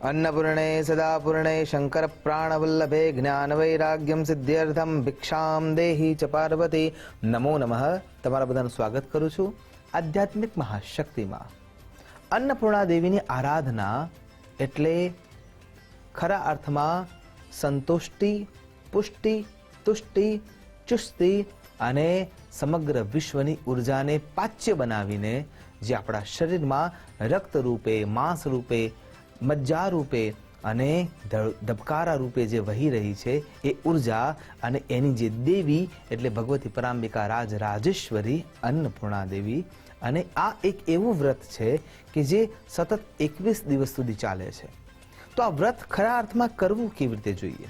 अन्नपूर्णे सदापूर्णे शंकर प्राणवल्लभे ज्ञानवैराग्यम सिद्ध्यर्थम भिक्षाम देहि च पार्वती। नमो नमः। તમારા બધાનું સ્વાગત કરું છું આધ્યાત્મિક મહાશક્તિમાં। અન્નપૂર્ણા દેવીની આરાધના એટલે ખરા અર્થમાં સંતુષ્ટિ, પુષ્ટિ, તુષ્ટિ, ચુસ્તિ અને સમગ્ર વિશ્વની ઉર્જાને પાચ્ય બનાવીને જે આપણા શરીરમાં રક્ત રૂપે, માંસ રૂપે, મજ્જા રૂપે અને ધબકારા રૂપે જે વહી રહી છે એ ઉર્જા અને એની જે દેવી એટલે ભગવતી પરાંબિકા રાજેશ્વરી અન્નપૂર્ણા દેવી। અને આ એક એવું વ્રત છે કે જે સતત 21 દિવસ સુધી ચાલે છે। તો આ વ્રત ખરા અર્થમાં કરવું કેવી રીતે જોઈએ?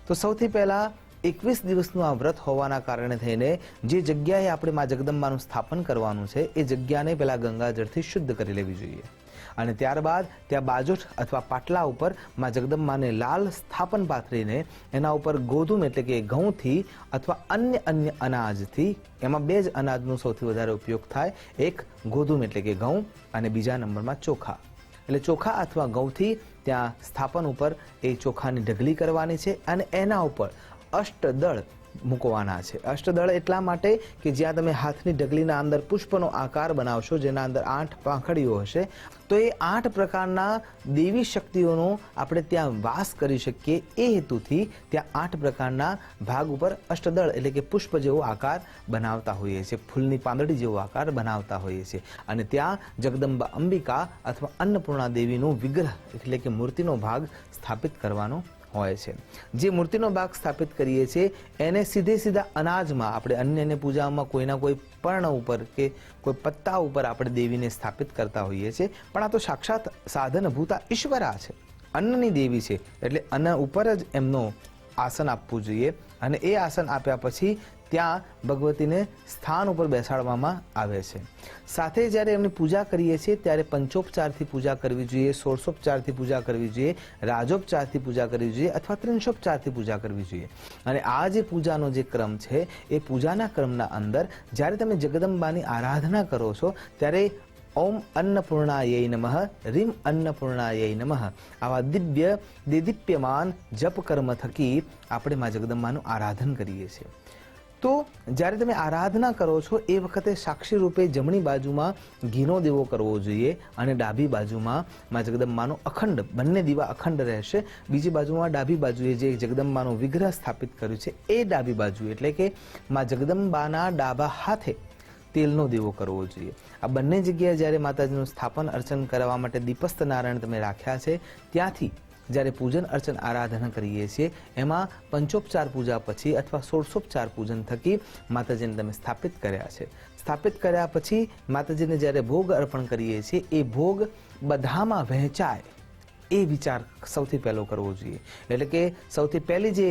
તો સૌથી પહેલા 21 દિવસનું આ વ્રત હોવાના કારણે થઈને જે જગ્યાએ આપણે મા જગદંબાનું સ્થાપન કરવાનું છે એ જગ્યાને પહેલા ગંગાજળથી શુદ્ધ કરી લેવી જોઈએ અને ત્યારબાદ ત્યાં બાજોઠ અથવા પાટલા ઉપર મા જગદંબાને લાલ સ્થાપન પાથરીને એના ઉપર ગોધુમ એટલે કે ઘઉંથી અથવા અન્ય અનાજથી, એમાં બે જ અનાજનો સૌથી વધારે ઉપયોગ થાય, એક ગોધુમ એટલે કે ઘઉં અને બીજા નંબરમાં ચોખા એટલે ચોખા અથવા ઘઉંથી ત્યાં સ્થાપન ઉપર એ ચોખાની ઢગલી કરવાની છે અને એના ઉપર અષ્ટદળ મૂકવાના છે। અષ્ટદળ એટલા માટે કે જ્યાં તમે હાથની ઢગલીના અંદર પુષ્પનો આકાર બનાવશો, જેના અંદર 8 પાંખડીઓ હશે, તો એ 8 પ્રકારના દેવી શક્તિઓનો આપણે ત્યાં વાસ કરી શકીએ એ હેતુથી ત્યાં 8 પ્રકારના ભાગ ઉપર અષ્ટદળ એટલે કે પુષ્પ જેવો આકાર બનાવતા હોઈએ છીએ, ફૂલની પાંદડી જેવો આકાર બનાવતા હોઈએ છીએ અને ત્યાં જગદંબા અંબિકા અથવા અન્નપૂર્ણા દેવીનું વિગ્રહ એટલે કે મૂર્તિનો ભાગ સ્થાપિત કરવાનો હોય છે। જે મૂર્તિનો ભાગ સ્થાપિત કરીએ છીએ એને સીધા અનાજમાં આપણે અન્યને પૂજામાં કોઈના કોઈ પર્ણ ઉપર કે કોઈ પત્તા ઉપર આપણે દેવીને સ્થાપિત કરતા હોઈએ છીએ, પણ આ તો સાક્ષાત સાધનભૂતા ઈશ્વરા છે, અન્નની દેવી છે, એટલે અન્ન ઉપર જ એમનો આસન આપવું જોઈએ અને એ આસન આપ્યા પછી ત્યાં ભગવતીને સ્થાન ઉપર બેસાડવામાં આવે છે। સાથે જ્યારે એમની પૂજા કરીએ છીએ ત્યારે પંચોપચારથી પૂજા કરવી જોઈએ, ષોડશોપચારથી પૂજા કરવી જોઈએ, રાજોપચારથી પૂજા કરવી જોઈએ અથવા ત્રિંશોપચારથી પૂજા કરવી જોઈએ। અને આ જે પૂજાનો જે ક્રમ છે એ પૂજાના ક્રમના અંદર જ્યારે તમે જગદંબાની આરાધના કરો છો ત્યારે ઓમ અન્નપૂર્ણાય નમઃ, રીમ અન્નપૂર્ણાય નમઃ આવા દિવ્ય દેદીપ્યમાન જપ કર્મ થકી આપણે મા જગદંબાનું આરાધન કરીએ છીએ। તો જ્યારે તમે આરાધના કરો છો એ વખતે સાક્ષી રૂપે જમણી બાજુમાં ઘીનો દેવો કરવો જોઈએ અને ડાબી બાજુમાં મા જગદંબાનો અખંડ, બંને દીવા અખંડ રહેશે। બીજી બાજુમાં ડાબી બાજુએ જે જગદંબાનો વિગ્રહ સ્થાપિત કર્યું છે એ ડાબી બાજુ એટલે કે મા જગદંબાના ડાબા હાથે તેલનો દેવો કરવો જોઈએ। આ બંને જગ્યાએ જ્યારે માતાજીનું સ્થાપન અર્ચન કરવા માટે દીપસ્થ નારાયણ તમે રાખ્યા છે ત્યાંથી જ્યારે પૂજન અર્ચન આરાધના કરીએ છીએ એમાં પંચોપચાર પૂજા પછી અથવા ષોડશોપચાર પૂજન થકી માતાજીને તમે સ્થાપિત કર્યા છે। સ્થાપિત કર્યા પછી માતાજીને જ્યારે ભોગ અર્પણ કરીએ છીએ એ ભોગ બધામાં વહેંચાય એ વિચાર સૌથી પહેલો કરવો જોઈએ। એટલે કે સૌથી પહેલી જે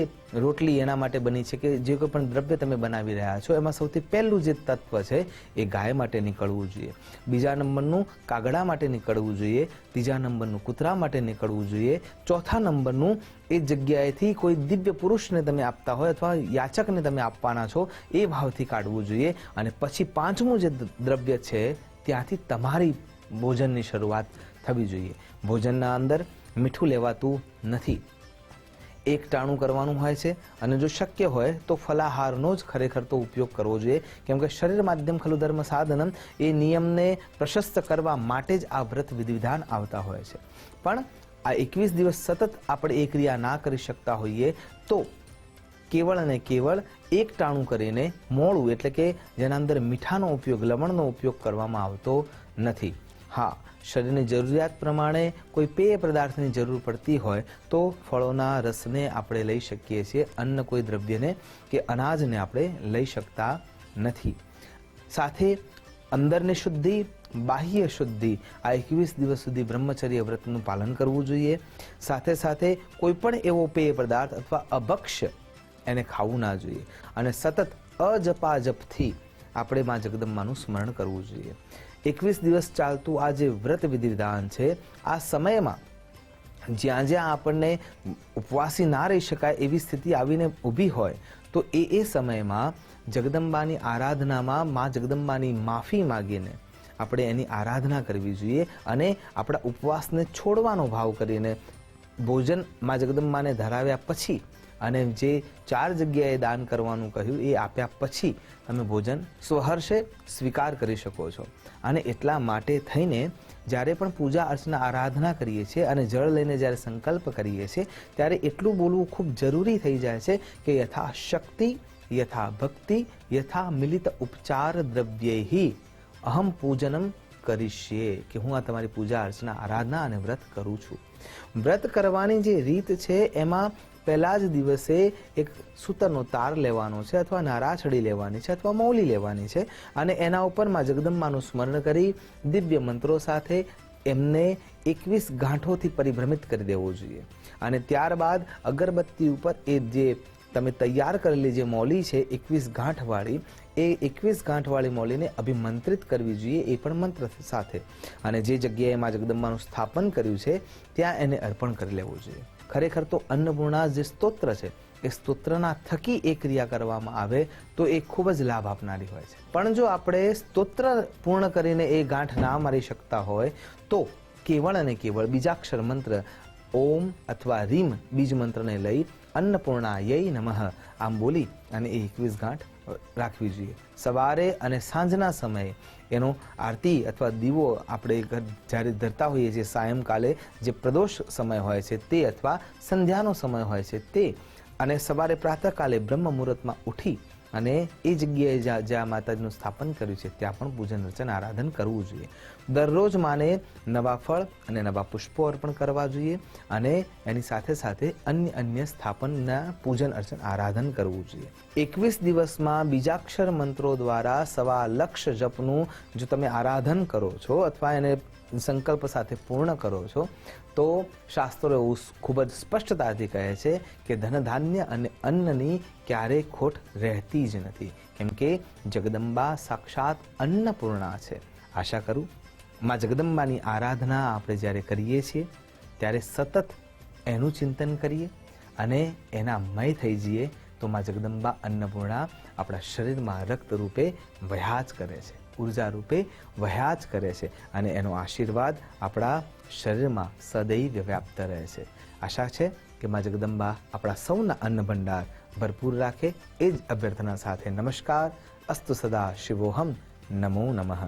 રોટલી એના માટે બની છે કે જે કોઈ પણ દ્રવ્ય તમે બનાવી રહ્યા છો એમાં સૌથી પહેલું જે તત્વ છે એ ગાય માટે નીકળવું જોઈએ, બીજા નંબરનું કાગડા માટે નીકળવું જોઈએ, ત્રીજા નંબરનું કૂતરા માટે નીકળવું જોઈએ, ચોથા નંબરનું એ જગ્યાએથી કોઈ દિવ્ય પુરુષને તમે આપતા હોય અથવા યાચકને તમે આપવાના છો એ ભાવથી કાઢવું જોઈએ અને પછી પાંચમું જે દ્રવ્ય છે ત્યાંથી તમારી ભોજનની શરૂઆત થવી જોઈએ। ભોજનના અંદર મીઠું લેવાતું નથી, એક ટાણું કરવાનું હોય છે અને જો શક્ય હોય તો ફલાહારનો જ ખરેખર તો ઉપયોગ કરવો જોઈએ, કેમ કે શરીર માધ્યમ ખલુ ધર્મ સાધનમ એ નિયમને પ્રશસ્ત કરવા માટે જ આ વ્રત વિધિવિધાન આવતા હોય છે। પણ આ 21 દિવસ સતત આપણે એ ક્રિયા ના કરી શકતા હોઈએ તો કેવળ અને કેવળ એક ટાણું કરીને મોળું એટલે કે જેના અંદર મીઠાનો ઉપયોગ, લવણનો ઉપયોગ કરવામાં આવતો નથી। હા, શરીરની જરૂરિયાત પ્રમાણે કોઈ પેય પદાર્થની જરૂર પડતી હોય તો ફળોના રસને આપણે લઈ શકીએ છીએ, અન્ય કોઈ દ્રવ્યને કે અનાજને આપણે લઈ શકતા નથી। સાથે અંદરની શુદ્ધિ, બાહ્ય શુદ્ધિ, આ 21 દિવસ સુધી બ્રહ્મચર્ય વ્રતનું પાલન કરવું જોઈએ। સાથે સાથે કોઈ પણ એવો પેય પદાર્થ અથવા અભક્ષ્ય એને ખાવું ના જોઈએ અને સતત અજપાજપથી આપણે મા જગદંબાનું સ્મરણ કરવું જોઈએ। 21 દિવસ ચાલતું આ જે વ્રત વિધિ વિધાન છે આ સમયમાં જ્યાં જ્યાં આપણને ઉપવાસી ના રહી શકાય એવી સ્થિતિ આવીને ઊભી હોય તો એ સમયમાં જગદંબાની આરાધનામાં મા જગદંબાની માફી માગીને આપણે એની આરાધના કરવી જોઈએ અને આપણા ઉપવાસને છોડવાનો ભાવ કરીને ભોજન માં જગદંબાને ધરાવ્યા પછી અને જે 4 જગ્યાએ દાન કરવાનું કહ્યું એ આપ્યા પછી તમે ભોજન સ્વહર્ષે સ્વીકાર કરી શકો છો. અને એટલા માટે થઈને જ્યારે પણ પૂજા અર્ચના આરાધના કરીએ છીએ અને જળ લઈને જ્યારે સંકલ્પ કરીએ છીએ ત્યારે એટલું બોલવું ખૂબ જરૂરી થઈ જાય છે કે યથા શક્તિ યથા ભક્તિ યથા મિલિત ઉપચાર દ્રવ્યૈ અહમ પૂજનમ કરીશ્યે, કે હું આ તમારી પૂજા અર્ચના આરાધના અને વ્રત કરું છું. વ્રત કરવાની જે રીત છે એમાં પહેલા જ દિવસે એક સૂતરનો તાર લેવાનો છે અથવા નારાછડી લેવાની છે અથવા મૌલી લેવાની છે અને એના ઉપર માં જગદંબાનું સ્મરણ કરી દિવ્ય મંત્રો સાથે એમને 21 ગાંઠોથી પરિભ્રમિત કરી દેવો જોઈએ. અને ત્યારબાદ અગરબત્તી ઉપર એ જે તમે તૈયાર કરેલી જે મૌલી છે 21 ગાંઠવાળી, એ 21 ગાંઠવાળી મૌલીને અભિમંત્રિત કરવી જોઈએ, એ પણ મંત્ર સાથે. અને જે જગ્યાએ માં જગદંબાનું સ્થાપન કર્યું છે ત્યાં એને અર્પણ કરી લેવું જોઈએ. ખરેખર તો અન્નપૂર્ણા જે સ્તોત્ર છે એ સ્તોત્રના થકી એ ક્રિયા કરવામાં આવે તો એ ખૂબ જ લાભ આપનારી હોય છે. પણ જો આપણે સ્તોત્ર પૂર્ણ કરીને એ ગાંઠ ના મારી શકતા હોય તો કેવળ અને કેવળ બીજાક્ષર મંત્ર ઓમ અથવા રીમ બીજ મંત્રને લઈ અન્નપૂર્ણાયૈ નમઃ આમ બોલી અને એ 21 ગાંઠ રાખવી જોઈએ. સવારે અને સાંજના સમયે એનો આરતી અથવા દીવો આપણે જ્યારે ધરતા હોઈએ છીએ સાયંકાલે જે પ્રદોષ સમય હોય છે તે અથવા સંધ્યાનો સમય હોય છે તે, અને સવારે પ્રાતઃકાલે બ્રહ્મ મુહૂર્તમાં ઉઠી અને એ જગ્યાએ જ્યાં માતાજીનું સ્થાપન કર્યું છે ત્યાં પણ પૂજન અર્ચન આરાધન કરવું જોઈએ. દરરોજ માને નવા ફળ અને નવા પુષ્પો અર્પણ કરવા જોઈએ અને એની સાથે સાથે અન્ય સ્થાપનના પૂજન અર્ચન આરાધન કરવું જોઈએ. 21 દિવસમાં બીજાક્ષર મંત્રો દ્વારા 1.25 લાખ જપનું જો તમે આરાધન કરો છો અથવા એને સંકલ્પ સાથે પૂર્ણ કરો છો તો શાસ્ત્રો એવું ખૂબ જ સ્પષ્ટતાથી કહે છે કે ધન ધાન્ય અને અન્નની ક્યારેય ખોટ રહેતી જ નથી, કેમ કે જગદંબા સાક્ષાત અન્નપૂર્ણા છે. આશા કરું માં જગદંબાની આરાધના આપણે જ્યારે કરીએ છીએ ત્યારે સતત એનું ચિંતન કરીએ અને એના મય થઈ જઈએ તો માં જગદંબા અન્નપૂર્ણા આપણા શરીરમાં રક્ત રૂપે વહ્યા જ કરે છે, ઉર્જા રૂપે વહ્યા જ કરે છે અને એનો આશીર્વાદ આપણા શરીરમાં સદૈવ વ્યાપ્ત રહે છે. આશા છે કે માં જગદંબા આપણા સૌના અન્ન ભંડાર ભરપૂર રાખે, એ જ અભ્યર્થના સાથે નમસ્કાર. અસ્તુ સદા શિવોહમ. નમો નમઃ.